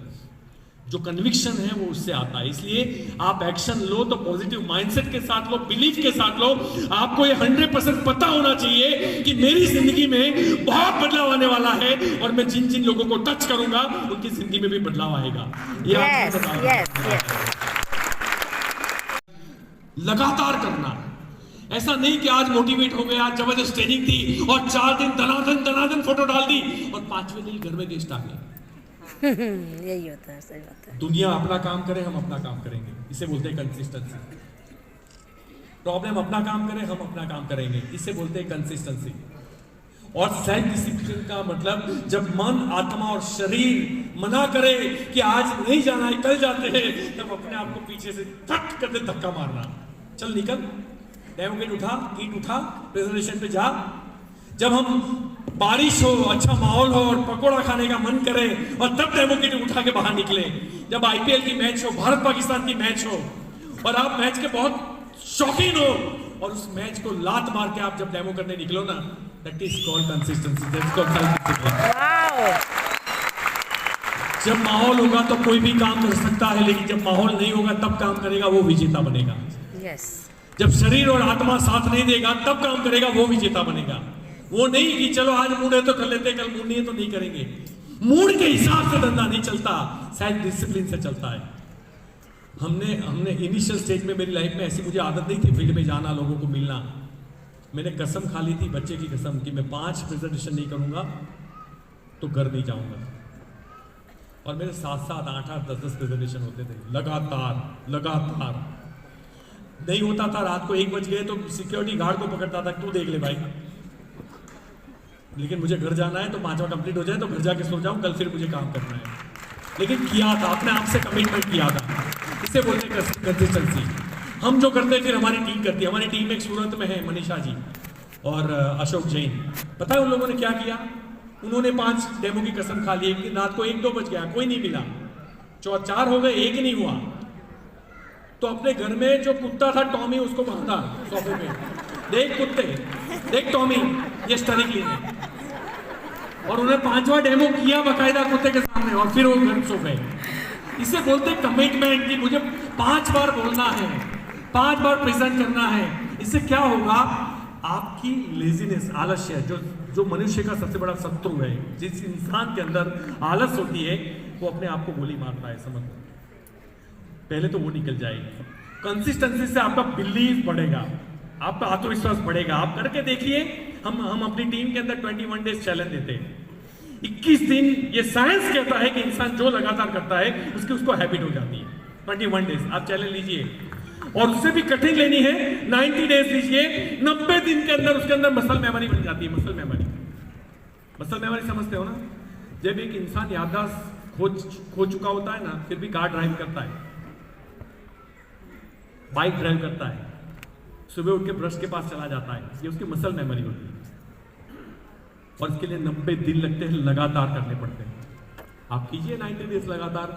जो कन्विक्शन है वो उससे आता है। इसलिए आप एक्शन लो तो पॉजिटिव माइंडसेट के साथ लो, बिलीफ के साथ लो। आपको ये 100% पता होना चाहिए कि मेरी जिंदगी में बहुत बदलाव आने वाला है और मैं जिन जिन लोगों को टच करूंगा उनकी जिंदगी में भी बदलाव आएगा। ये लगातार करना, ऐसा नहीं कि आज मोटिवेट हो गया, आज जबरदस्त ट्रेनिंग थी और 4 दिन दनादन फोटो डाल दी और 5वें दिन घर में गेस्ट आ गए। यही होता है, सही बात है। दुनिया अपना काम करे, हम अपना काम करेंगे, इसे बोलते हैं कंसिस्टेंसी। प्रॉब्लम अपना काम करे, हम अपना काम करेंगे, इसे बोलते हैं कंसिस्टेंसी। और सेल्फ डिसिप्लिन का मतलब जब मन, आत्मा और शरीर मना करे कि आज नहीं जाना है, कल जाते हैं, तब अपने आप को पीछे से फट करके धक्का मारना, चल निकल, डेमो उठा, कीट उठा, प्रेजेंटेशन पे जा। जब हम बारिश हो, अच्छा माहौल हो और पकोड़ा खाने का मन करे और तब डेमो किट उठा के बाहर निकले। जब आईपीएल की मैच हो, भारत पाकिस्तान की मैच हो और आप मैच के बहुत शौकीन हो और उस मैच को लात मार के आप जब डेमो करने निकलो ना, that is called consistency, that's called self discipline. जब माहौल होगा तो कोई भी काम कर सकता है, लेकिन जब माहौल नहीं होगा तब काम करेगा वो विजेता बनेगा। यस। जब शरीर और आत्मा साथ नहीं देगा तब काम करेगा वो विजेता बनेगा। वो नहीं कि चलो आज मूड है तो कर लेते, कल मूड नहीं है तो नहीं करेंगे। मूड के हिसाब से धंधा नहीं चलता, सेल्फ डिसिप्लिन से चलता है। हमने इनिशियल स्टेज में मेरी लाइफ में ऐसी मुझे आदत नहीं थी फील्ड में जाना, लोगों को मिलना। मैंने कसम खा ली थी, बच्चे की कसम, कि मैं 5 प्रेजेंटेशन नहीं करूंगा तो घर नहीं जाऊंगा। और मेरे 7-7, 8-8, 10-10 प्रेजेंटेशन होते थे लगातार। नहीं होता था, रात को 1 बज गए तो सिक्योरिटी गार्ड को पकड़ता था, तू देख ले भाई, लेकिन मुझे घर जाना है, तो 5वां कंप्लीट हो जाए तो घर जाके सो जाऊं, कल फिर मुझे काम करना है। लेकिन किया था, अपने आप से कमिटमेंट किया था। इसे बोलते हैं कंसिस्टेंसी। हम जो करते हैं फिर हमारी टीम करती है। हमारी टीम एक सूरत में है, मनीषा जी और अशोक जैन। पता है उन लोगों ने क्या किया? उन्होंने 5 डेमो की कसम खा ली। एक दिन रात को 1-2 बज गया, कोई नहीं मिला, 4 हो गए, 1 नहीं हुआ, तो अपने घर में जो कुत्ता था टॉमी, उसको बांधा सोफे पे, देख कुत्ते, देख टॉमी, ये स्टडी क्लीन, और उन्हें 5वां डेमो किया बकायदा कुत्ते के सामने, और फिर वो घर सो गए। इसे बोलते कमिटमेंट, कि मुझे 5 बार बोलना है, 5 बार प्रेजेंट करना है। इससे क्या होगा? आपकी लेजीनेस, आलस्य, जो मनुष्य का सबसे बड़ा शत्रु है, जिस इंसान के अंदर आलस होती है, वो अपने आप को गोली मारता है, समझ लो। पहले तो वो निकल जाएगी। कंसिस्टेंसी से आपका बिलीव बढ़ेगा, आपका आत्मविश्वास बढ़ेगा। आप करके देखिए। हम अपनी टीम के अंदर 21 डेज चैलेंज देते हैं। 21 दिन, ये साइंस कहता है कि इंसान जो लगातार करता है उसको हैबिट हो जाती है। 21 डेज आप चैलेंज लीजिए, और उससे भी कठिन लेनी है 90 डेज लीजिए। 90 दिन के अंदर उसके अंदर मसल मेमोरी बन जाती है। मसल मेमोरी समझते हो ना? जब एक इंसान याददाश्त खो चुका होता है ना, फिर भी कार ड्राइव करता है, बाइक ड्राइव करता है, सुबह उठ के ब्रश के पास चला जाता है, ये उसकी मसल मेमोरी होती है। और इसके लिए 90 दिन लगते हैं, लगातार करने पड़ते हैं। आप कीजिए 90 डेज लगातार,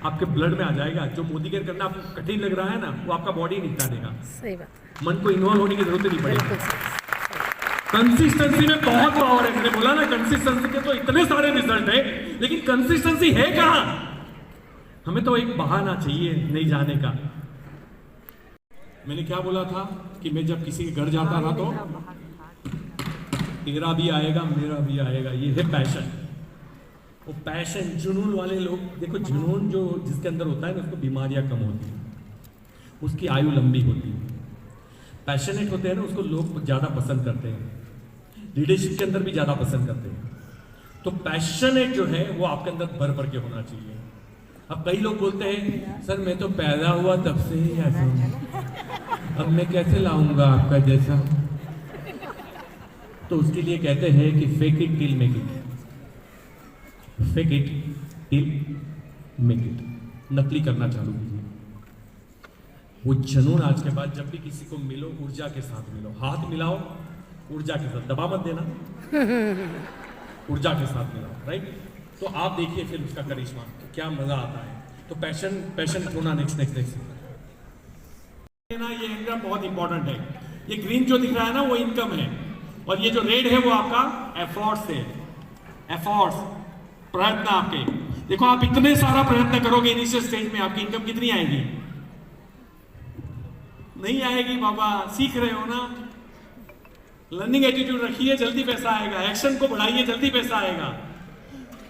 आपके ब्लड में आ जाएगा। जो मोदी केयर करना आपको कठिन लग रहा है ना, वो आपका बॉडी निपटा देगा। सही बात। मन को इन्वॉल्व होने की जरूरत नहीं पड़ेगी। कंसिस्टेंसी में बहुत पावर है। मैंने बोला ना, कंसिस्टेंसी के तो इतने सारे रिजल्ट है, लेकिन कंसिस्टेंसी है कहां? हमें तो एक बहाना चाहिए नहीं जाने का। मैंने क्या बोला था कि मैं जब किसी के घर जाता था तो तेरा भी आएगा, मेरा भी आएगा। ये है पैशन। वो पैशन, जुनून वाले लोग, देखो जुनून जो जिसके अंदर होता है ना, उसको बीमारियां कम होती है, उसकी आयु लंबी होती है। पैशनेट होते हैं ना, उसको लोग ज्यादा पसंद करते हैं, लीडरशिप के अंदर भी ज्यादा पसंद करते हैं। तो पैशनेट जो है वो आपके अंदर भर भर के होना चाहिए। अब कई लोग बोलते हैं, सर मैं तो पैदा हुआ तब से ही ऐसा हूं, अब मैं कैसे लाऊंगा आपका जैसा? तो उसके लिए कहते हैं कि fake it till make it, fake it till make it. नकली करना चालू कीजिए। वो जुनून आज के बाद जब भी किसी को मिलो, ऊर्जा के साथ मिलो, हाथ मिलाओ ऊर्जा के साथ, दबा मत देना, ऊर्जा के साथ मिलाओ, राइट? तो आप देखिए फिर उसका करिश्मा, तो क्या मजा आता है। तो पैशन होना नेक्स्ट। ये इनकम बहुत इंपॉर्टेंट है। ये ग्रीन जो दिख रहा है ना, वो इनकम है, और ये जो रेड है वो आपका एफर्ट्स है। एफर्ट्स, प्रयत्न आपके। देखो आप इतने सारा प्रयत्न करोगे इनिशियल स्टेज में, आपकी इनकम कितनी आएगी? नहीं आएगी बाबा, सीख रहे हो ना। लर्निंग एटीट्यूड रखिए, जल्दी पैसा आएगा। एक्शन को बढ़ाइए, जल्दी पैसा आएगा।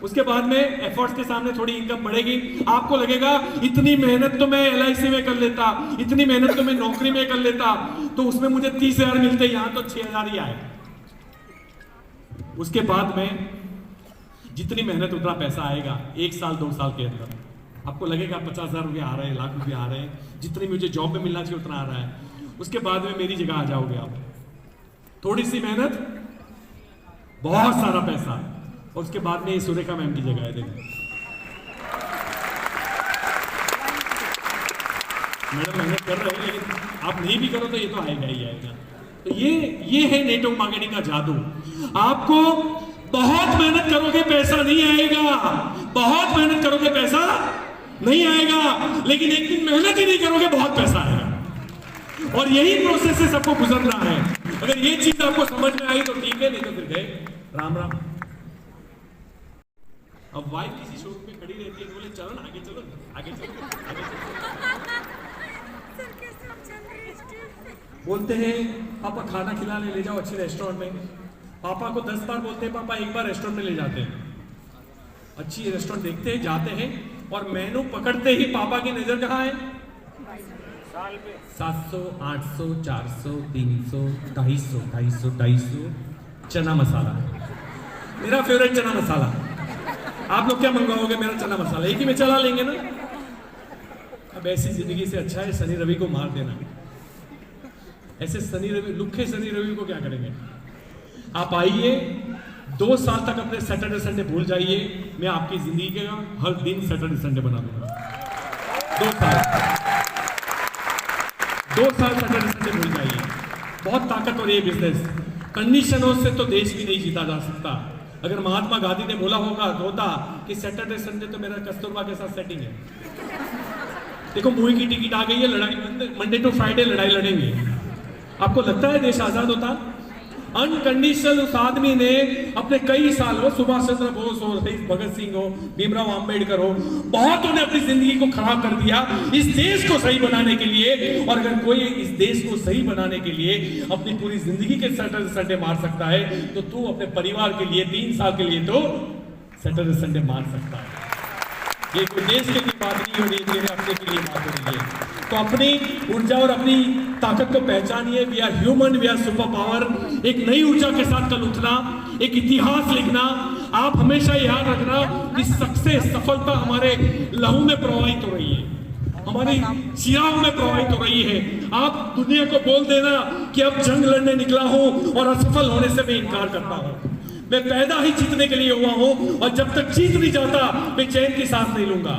उसके बाद में एफर्ट्स के सामने थोड़ी इनकम बढ़ेगी। आपको लगेगा इतनी मेहनत तो मैं LIC में कर लेता, इतनी मेहनत तो मैं नौकरी में कर लेता, तो उसमें मुझे 30,000 मिलते, यहां तो 6,000 ही आए। उसके बाद में जितनी मेहनत उतना पैसा आएगा 1 साल 2 साल के अंदर। आपको लगेगा 50,000 रुपये आ रहे हैं, लाख रुपये आ रहे हैं, जितनी मुझे जॉब में मिलना चाहिए उतना आ रहा है। उसके बाद में मेरी जगह आ जाओगे आप। थोड़ी सी मेहनत, बहुत सारा पैसा, और उसके बाद में ये सुरेखा मैम की जगह है। देखो मैडम मेहनत कर रहे हैं, लेकिन आप नहीं भी करो तो ये तो आएगा ही आएगा। तो ये है नेटवर्क मार्केटिंग का जादू। आपको बहुत मेहनत करोगे पैसा नहीं आएगा, बहुत मेहनत करोगे पैसा नहीं आएगा, लेकिन एक दिन मेहनत ही नहीं करोगे बहुत पैसा आएगा। और यही प्रोसेस से सबको गुजरना है। अगर ये चीज आपको समझ में आई तो ठीक है, नहीं तो फिर गए राम राम। अब वाइफ किसी शोरूम पे खड़ी रहती है, बोले चलो ना, आगे चलो, आगे चलो, आगे चलो। बोलते हैं पापा खाना खिला ले जाओ अच्छे रेस्टोरेंट में। पापा को 10 बार बोलते हैं, पापा एक बार रेस्टोरेंट में ले जाते हैं। अच्छी रेस्टोरेंट देखते हैं, जाते हैं, और मेनू पकड़ते ही पापा की नजर कहाँ है? 700, 800, 400, 300, 250 चना मसाला। मेरा फेवरेट चना मसाला। आप लोग क्या मंगवाओगे? मेरा चना मसाला एक ही में चला लेंगे ना। अब ऐसी जिंदगी से अच्छा है शनि रवि को मार देना। ऐसे शनि रवि, लुखे शनि रवि को क्या करेंगे? आप आइए, 2 साल तक अपने सैटरडे संडे भूल जाइए, मैं आपकी जिंदगी का हर दिन सैटरडे संडे बना दूंगा। 2 साल सैटरडे संडे भूल जाइए। बहुत ताकतवर ये बिजनेस। कंडीशनों से तो देश भी नहीं जीता जा सकता। अगर महात्मा गांधी ने बोला होता कि सैटरडे संडे तो मेरा कस्तूरबा के साथ सेटिंग है, देखो मूवी की टिकट आ गई है, लड़ाई मंडे टू फ्राइडे लड़ाई लड़ेंगे। आपको लगता है देश आजाद होता? अनकंडीशनल उस आदमी ने अपने कई साल हो, सुभाष चंद्र बोस हो, भगत सिंह हो, भीमराव अंबेडकर हो, बहुतों ने अपनी जिंदगी को खराब कर दिया इस देश को सही बनाने के लिए। और अगर कोई इस देश को सही बनाने के लिए अपनी पूरी जिंदगी के सैटरडे संडे मार सकता है, तो तू अपने परिवार के लिए 3 साल के लिए तो सैटरडे संडे मार सकता है। ये कोई देश के लिए बात नहीं हो रही, मेरे अपने के लिए बात हो रही है। तो अपनी ऊर्जा और अपनी ताकत को पहचानिए। We are human, we are super power. एक नई ऊर्जा के साथ कल उठना, एक इतिहास लिखना। आप हमेशा याद रखना कि सक्सेस, सफलता हमारे लहू में प्रवाहित हो रही है, हमारी सिराओं में प्रवाहित हो रही है। आप दुनिया को बोल देना कि अब जंग लड़ने निकला हूं और असफल होने से मैं इनकार करता हूं। मैं पैदा ही जीतने के लिए हुआ हूं और जब तक जीत नहीं जाता मैं चैन की सांस नहीं लूंगा।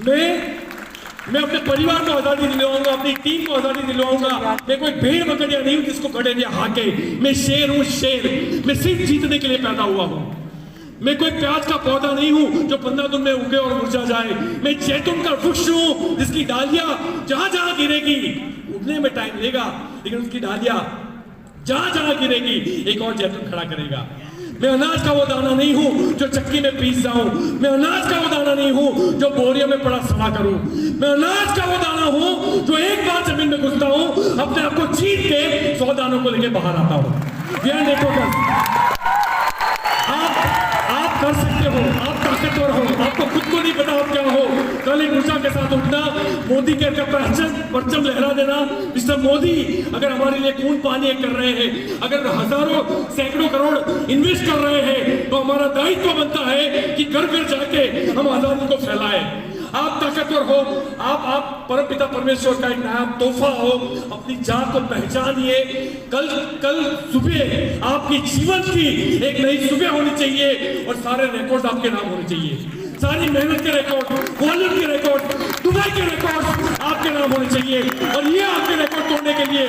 मैं अपने परिवार को आजादी दिलवाऊंगा, अपनी टीम को आजादी दिलवाऊंगा। मैं कोई भेड़ बकरिया नहीं हूं जिसको गड़े दिया हाके। मैं शेर हूं, शेर। मैं सिर्फ जीतने के लिए पैदा हुआ हूं। मैं कोई प्याज का पौधा नहीं हूं जो 15 दिन में उगे और मुरझा जाए। मैं जैतून का वृक्ष हूं जिसकी डालियां जहां जहां गिरेगी, उगने में टाइम लेगा लेकिन उसकी डालियां जहां जहां गिरेगी एक और जैतून खड़ा करेगा। मैं अनाज का वो दाना नहीं हूं जो चक्की में पीस जाऊं। मैं अनाज का वो दाना नहीं हूं जो बोरियों में पड़ा सड़ा करूं। मैं अनाज का वो दाना हूं जो एक बार जमीन में घुसता हूं, अपने आप को चीर के 100 दानों को लेके बाहर आता हूं। आप कर सकते हो, आप ताकतवर हो, आपको खुद को नहीं पता आप क्या हो। कल एक ऊर्जा के साथ उठना, मोदी के परचम लहरा देना। मिस्टर मोदी अगर हमारे लिए खून पानी कर रहे हैं, अगर हजारों सैकड़ों करोड़ इन्वेस्ट कर रहे हैं, तो हमारा दायित्व बनता है कि घर घर जाके हम आजादी को फैलाएं। आप ताकतवर हो, आप परमपिता परमेश्वर का एक नया तोहफा हो। अपनी जात को पहचानिए। कल सुबह आपकी जीवन की एक नई सुबह होनी चाहिए और सारे रिकॉर्ड आपके नाम होने चाहिए। सारी मेहनत के रिकॉर्ड, बॉलीवुड के रिकॉर्ड, दुबई के रिकॉर्ड आपके नाम होने चाहिए। और ये आपके रिकॉर्ड तोड़ने के लिए